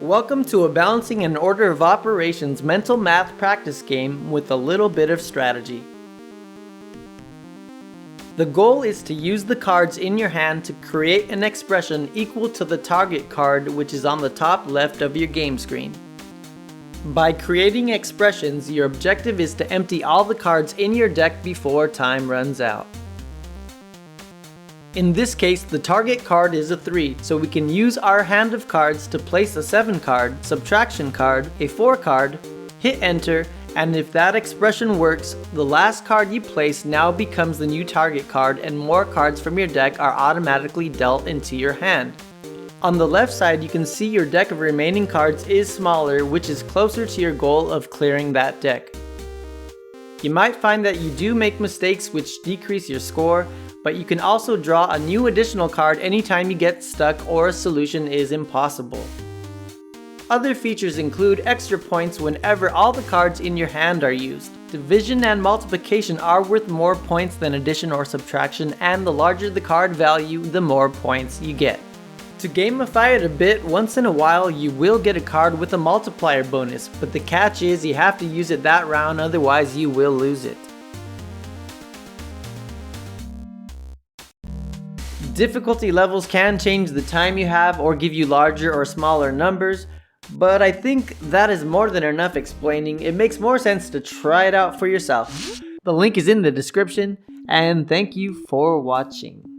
Welcome to a balancing and order of operations mental math practice game with a little bit of strategy. The goal is to use the cards in your hand to create an expression equal to the target card, which is on the top left of your game screen. By creating expressions, your objective is to empty all the cards in your deck before time runs out. In this case, the target card is a 3, so we can use our hand of cards to place a 7 card, subtraction card, a 4 card, hit enter, and if that expression works, the last card you place now becomes the new target card and more cards from your deck are automatically dealt into your hand. On the left side, you can see your deck of remaining cards is smaller, which is closer to your goal of clearing that deck. You might find that you do make mistakes which decrease your score, but you can also draw a new additional card anytime you get stuck or a solution is impossible. Other features include extra points whenever all the cards in your hand are used. Division and multiplication are worth more points than addition or subtraction, and the larger the card value, the more points you get. To gamify it a bit, once in a while you will get a card with a multiplier bonus, but the catch is you have to use it that round, otherwise you will lose it. Difficulty levels can change the time you have or give you larger or smaller numbers, but I think that is more than enough explaining. It makes more sense to try it out for yourself. The link is in the description, and thank you for watching.